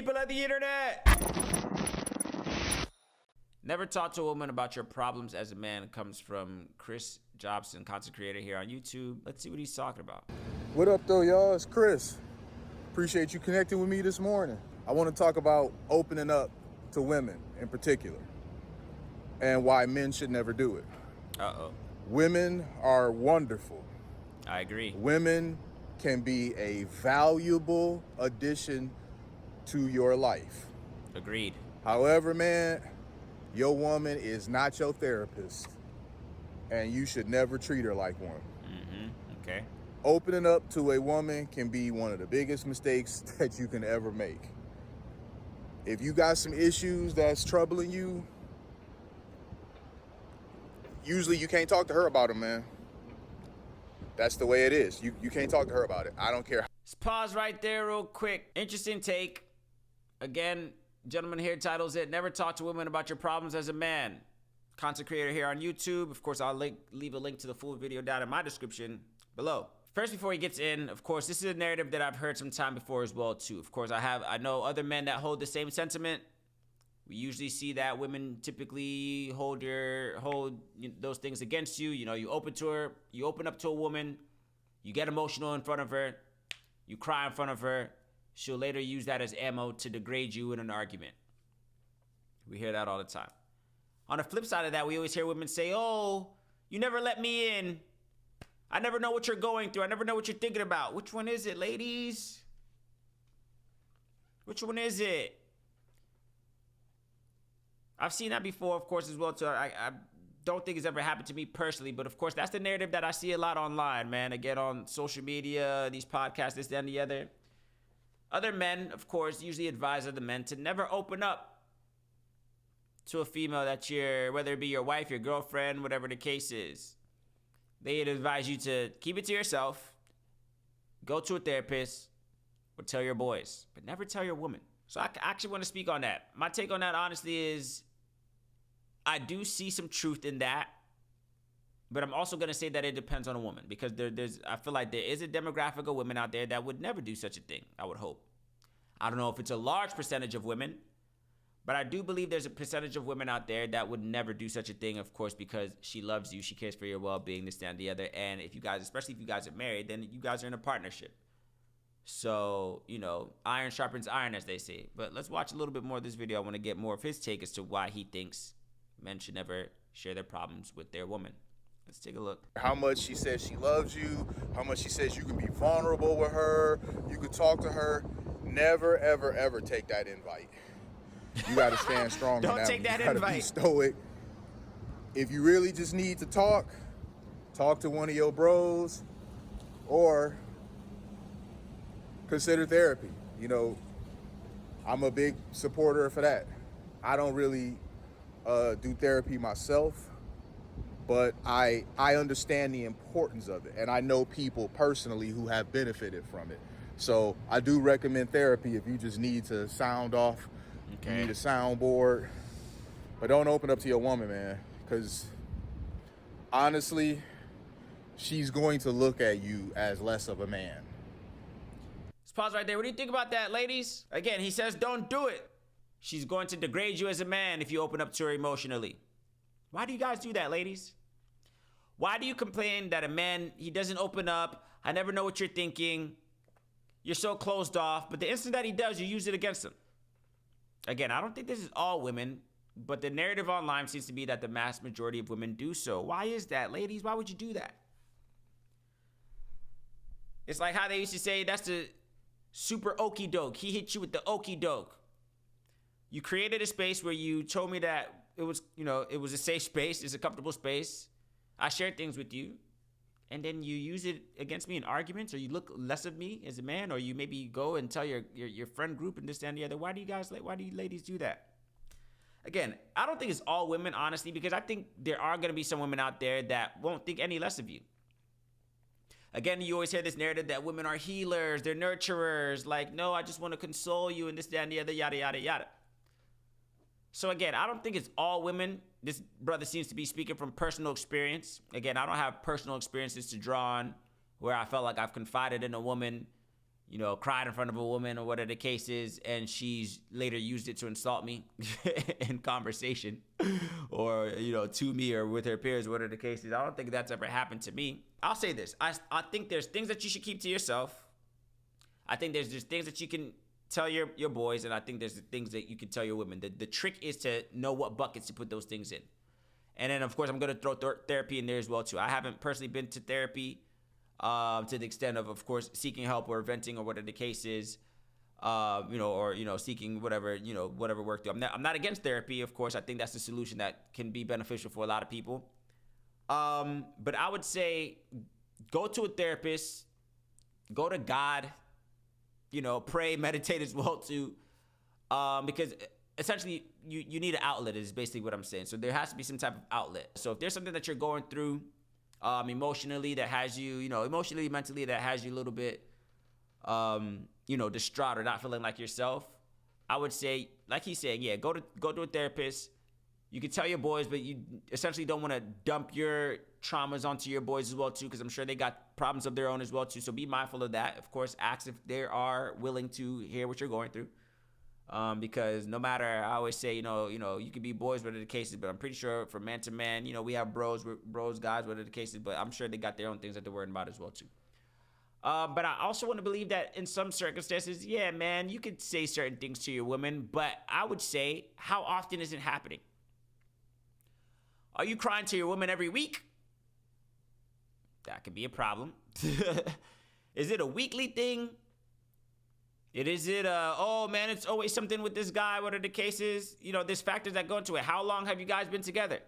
people of the internet. Never talk to a woman about your problems as a man comes from Chris Jobson, content creator here on YouTube. Let's see what he's talking about. What up though, y'all? It's Chris. Appreciate you connecting with me this morning. I want to talk about opening up to women in particular and why men should never do it. Uh-oh. Women are wonderful. I agree. Women can be a valuable addition to your life. Agreed. However, man, your woman is not your therapist, and you should never treat her like one. Okay. Opening up to a woman can be one of the biggest mistakes that you can ever make. If you got some issues that's troubling you, usually you can't talk to her about them, man. That's the way it is. You can't talk to her about it. I don't care. Let's pause right there real quick. Interesting take. Again, gentleman here titles it, Never Talk to Women About Your Problems as a Man. Content creator here on YouTube. Of course, I'll leave a link to the full video down in my description below. First, before he gets in, of course, this is a narrative that I've heard some time before as well, too. Of course, I know other men that hold the same sentiment. We usually see that women typically hold those things against you. You know, you open up to a woman, you get emotional in front of her, you cry in front of her. She'll later use that as ammo to degrade you in an argument. We hear that all the time. On the flip side of that, we always hear women say, "Oh, you never let me in. I never know what you're going through. I never know what you're thinking about." Which one is it, ladies? Which one is it? I've seen that before, of course, as well, too. I don't think it's ever happened to me personally, but of course, that's the narrative that I see a lot online, man. Again, on social media, these podcasts, this, that, and the other. Other men, of course, usually advise other men to never open up to a female that whether it be your wife, your girlfriend, whatever the case is. They'd advise you to keep it to yourself, go to a therapist, or tell your boys, but never tell your woman. So I actually want to speak on that. My take on that, honestly, is I do see some truth in that, but I'm also going to say that it depends on a woman, because I feel like there is a demographic of women out there that would never do such a thing, I would hope. I don't know if it's a large percentage of women, but I do believe there's a percentage of women out there that would never do such a thing, of course, because she loves you, she cares for your well-being, this, that, and the other. And if you guys, especially if you guys are married, then you guys are in a partnership. So, you know, iron sharpens iron, as they say. But let's watch a little bit more of this video. I want to get more of his take as to why he thinks men should never share their problems with their woman. Let's take a look. How much she says she loves you, how much she says you can be vulnerable with her, you can talk to her. Never, ever, ever take that invite. You got to stand strong. Don't take that invite. You got to be stoic. If you really just need to talk to one of your bros, or consider therapy. You know, I'm a big supporter for that. I don't really do therapy myself, but I understand the importance of it, and I know people personally who have benefited from it. So I do recommend therapy if you just need to sound off. Okay. You need a soundboard, but don't open up to your woman, man, because honestly, she's going to look at you as less of a man. Let's pause right there. What do you think about that, ladies? Again, he says don't do it. She's going to degrade you as a man if you open up to her emotionally. Why do you guys do that, ladies? Why do you complain that a man, he doesn't open up? I never know what you're thinking. You're so closed off. But the instant that he does, you use it against him. Again, I don't think this is all women, but the narrative online seems to be that the mass majority of women do so. Why is that, ladies? Why would you do that? It's like how they used to say, that's the super okie doke. He hit you with the okie doke. You created a space where you told me that it was, it was a safe space, it's a comfortable space. I shared things with you, and then you use it against me in arguments, or you look less of me as a man, or you maybe go and tell your friend group and this, that, and the other. Why do you ladies do that? Again, I don't think it's all women, honestly, because I think there are going to be some women out there that won't think any less of you. Again, you always hear this narrative that women are healers, they're nurturers, like, no, I just want to console you and this, that, and the other, yada, yada, yada. So again, I don't think it's all women. This brother seems to be speaking from personal experience. Again, I don't have personal experiences to draw on where I felt like I've confided in a woman, cried in front of a woman or whatever the case is, and she's later used it to insult me in conversation or, to me or with her peers, whatever the case is. I don't think that's ever happened to me. I'll say this. I think there's things that you should keep to yourself. I think there's just things that you can tell your boys, and I think there's things that you can tell your women. The trick is to know what buckets to put those things in. And then, of course, I'm going to throw therapy in there as well, too. I haven't personally been to therapy to the extent of course, seeking help or venting or whatever the case is, seeking whatever work. I'm not against therapy, of course. I think that's a solution that can be beneficial for a lot of people. But I would say go to a therapist, go to God, pray, meditate as well too, because essentially you need an outlet is basically what I'm saying. So there has to be some type of outlet. So if there's something that you're going through emotionally that has you, emotionally, mentally that has you a little bit, distraught or not feeling like yourself, I would say, like he's saying, yeah, go to a therapist. You can tell your boys, but you essentially don't want to dump your traumas onto your boys as well too, because I'm sure they got problems of their own as well too. So be mindful of that. Of course, ask if they are willing to hear what you're going through. Because no matter, I always say, you can be boys, whatever the cases, but I'm pretty sure from man to man, we have bros, guys, whatever the cases, but I'm sure they got their own things that they're worrying about as well too. But I also want to believe that in some circumstances, yeah, man, you could say certain things to your women, but I would say, how often is it happening? Are you crying to your woman every week? That could be a problem. Is it a weekly thing? Is it oh man, it's always something with this guy, whatever the case is? There's factors that go into it. How long have you guys been together?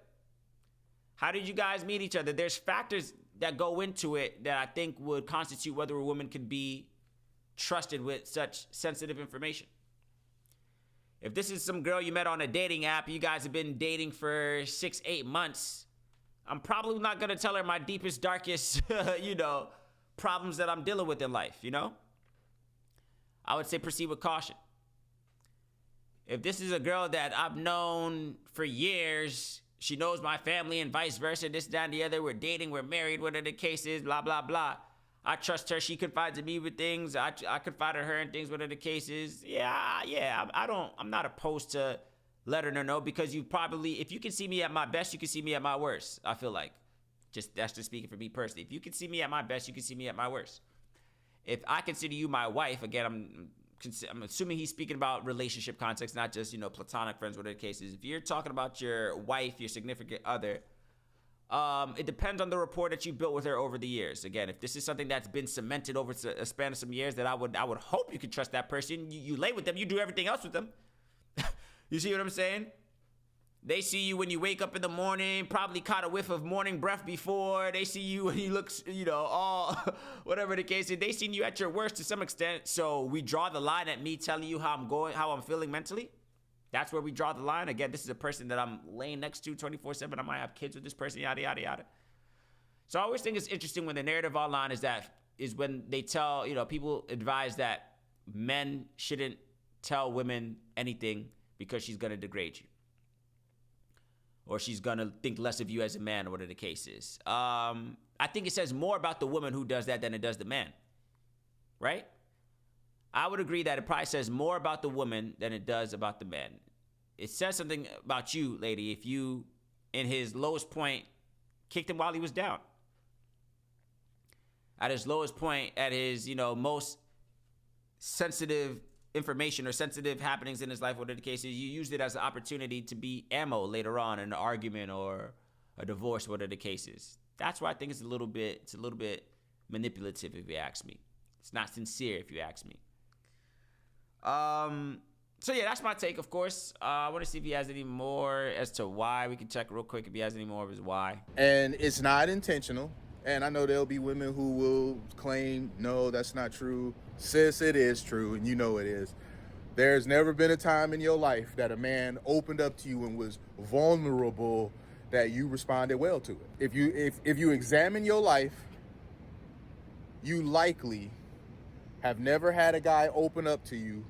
How did you guys meet each other? There's factors that go into it that I think would constitute whether a woman could be trusted with such sensitive information. If this is some girl you met on a dating app, you guys have been dating for 6-8 months, I'm probably not going to tell her my deepest, darkest, problems that I'm dealing with in life, I would say proceed with caution. If this is a girl that I've known for years, she knows my family and vice versa, this, that, and the other, we're dating, we're married, whatever the case is, blah, blah, blah. I trust her. She confides in me with things. I confide in her in things, whatever the case is. I'm not opposed to letting her know, because if you can see me at my best, you can see me at my worst. I feel like, that's just speaking for me personally. If you can see me at my best, you can see me at my worst. If I consider you my wife, again, I'm assuming he's speaking about relationship context, not just, platonic friends, whatever the case is. If you're talking about your wife, your significant other, it depends on the rapport that you built with her over the years. Again, if this is something that's been cemented over a span of some years, that I would hope you could trust that person. You lay with them, you do everything else with them. You see what I'm saying? They see you when you wake up in the morning, probably caught a whiff of morning breath before. They see you when you look, all whatever the case is. They seen you at your worst to some extent. So we draw the line at me telling you how I'm feeling mentally. That's where we draw the line. Again, this is a person that I'm laying next to 24/7. I might have kids with this person, yada, yada, yada. So I always think it's interesting when the narrative online is when they tell, people advise that men shouldn't tell women anything because she's going to degrade you, or she's going to think less of you as a man, or whatever the case is. I think it says more about the woman who does that than it does the man, right? I would agree that it probably says more about the woman than it does about the man. It says something about you, lady, if you, in his lowest point, kicked him while he was down. At his lowest point, at his, most sensitive information or sensitive happenings in his life, whatever the case is, you used it as an opportunity to be ammo later on in an argument or a divorce, whatever the case is. That's why I think it's a little bit manipulative, if you ask me. It's not sincere, if you ask me. So yeah, that's my take, of course. I want to see if he has any more as to why. We can check real quick if he has any more of his why. And it's not intentional. And I know there'll be women who will claim, no, that's not true. Sis, it is true, and you know it is. There's never been a time in your life that a man opened up to you and was vulnerable that you responded well to it. If you examine your life, you likely have never had a guy open up to you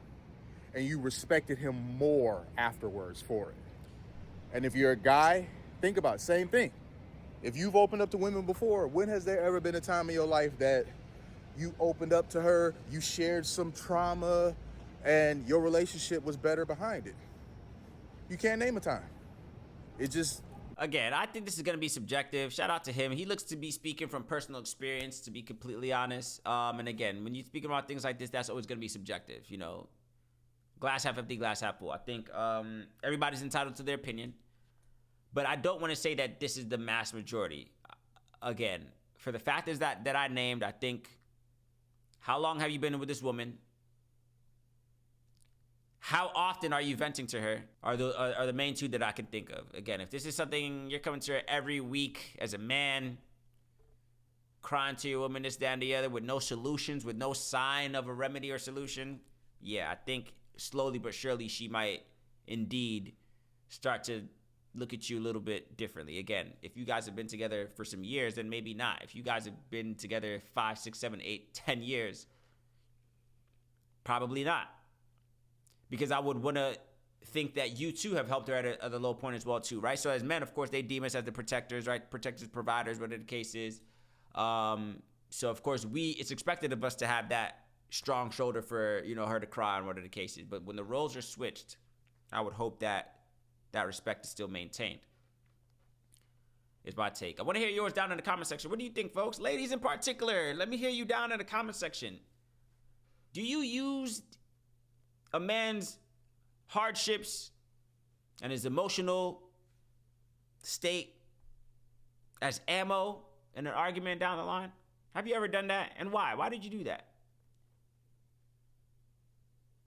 and you respected him more afterwards for it. And if you're a guy, think about it, same thing. If you've opened up to women before, when has there ever been a time in your life that you opened up to her, you shared some trauma, and your relationship was better behind it. You can't name a time. It just... Again, I think this is going to be subjective. Shout out to him. He looks to be speaking from personal experience, to be completely honest. And again, when you're speaking about things like this, that's always going to be subjective. You know, glass half empty, glass half full. I think everybody's entitled to their opinion. But I don't want to say that this is the mass majority. Again, for the factors that I named, I think, how long have you been with this woman? How often are you venting to her are the main two that I can think of. Again, if this is something you're coming to her every week as a man, crying to your woman this, that, and the other with no solutions, with no sign of a remedy or solution, yeah, I think slowly but surely she might indeed start to look at you a little bit differently. Again, if you guys have been together for some years, then maybe not. If you guys have been together 5, 6, 7, 8, 10 years, probably not. Because I would want to think that you too have helped her at a low point as well too, right? So as men, of course, they deem us as the protectors, right? Protectors, providers, whatever the case is. So of course, it's expected of us to have that strong shoulder for, you know, her to cry on whatever the case is. But when the roles are switched, I would hope that that respect is still maintained. Is my take. I want to hear yours down in the comment section. What do you think, folks? Ladies in particular, let me hear you down in the comment section. Do you use a man's hardships and his emotional state as ammo in an argument down the line? Have you ever done that? And why? Why did you do that?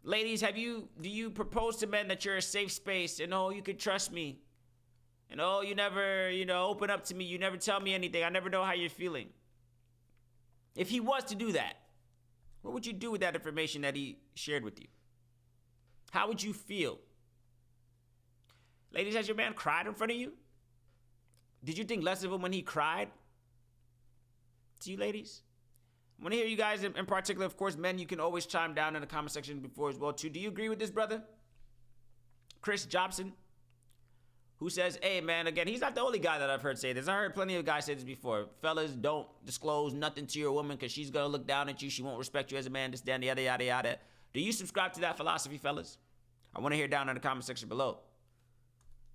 Ladies, do you propose to men that you're a safe space and oh, you could trust me? And oh, you never, open up to me. You never tell me anything. I never know how you're feeling. If he was to do that, what would you do with that information that he shared with you? How would you feel? Ladies, has your man cried in front of you? Did you think less of him when he cried? To you ladies? I want to hear you guys in particular. Of course, men, you can always chime down in the comment section before as well too. Do you agree with this brother? Chris Jobson, who says, hey man, again, he's not the only guy that I've heard say this. I heard plenty of guys say this before. Fellas, don't disclose nothing to your woman because she's going to look down at you. She won't respect you as a man, this, that, and yada, yada, yada. Do you subscribe to that philosophy, fellas? I want to hear down in the comment section below.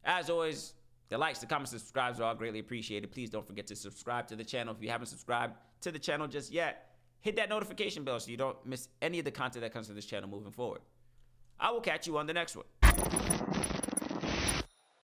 As always, the likes, the comments, the subscribes are all greatly appreciated. Please don't forget to subscribe to the channel if you haven't subscribed to the channel just yet. Hit that notification bell so you don't miss any of the content that comes from this channel moving forward. I will catch you on the next one.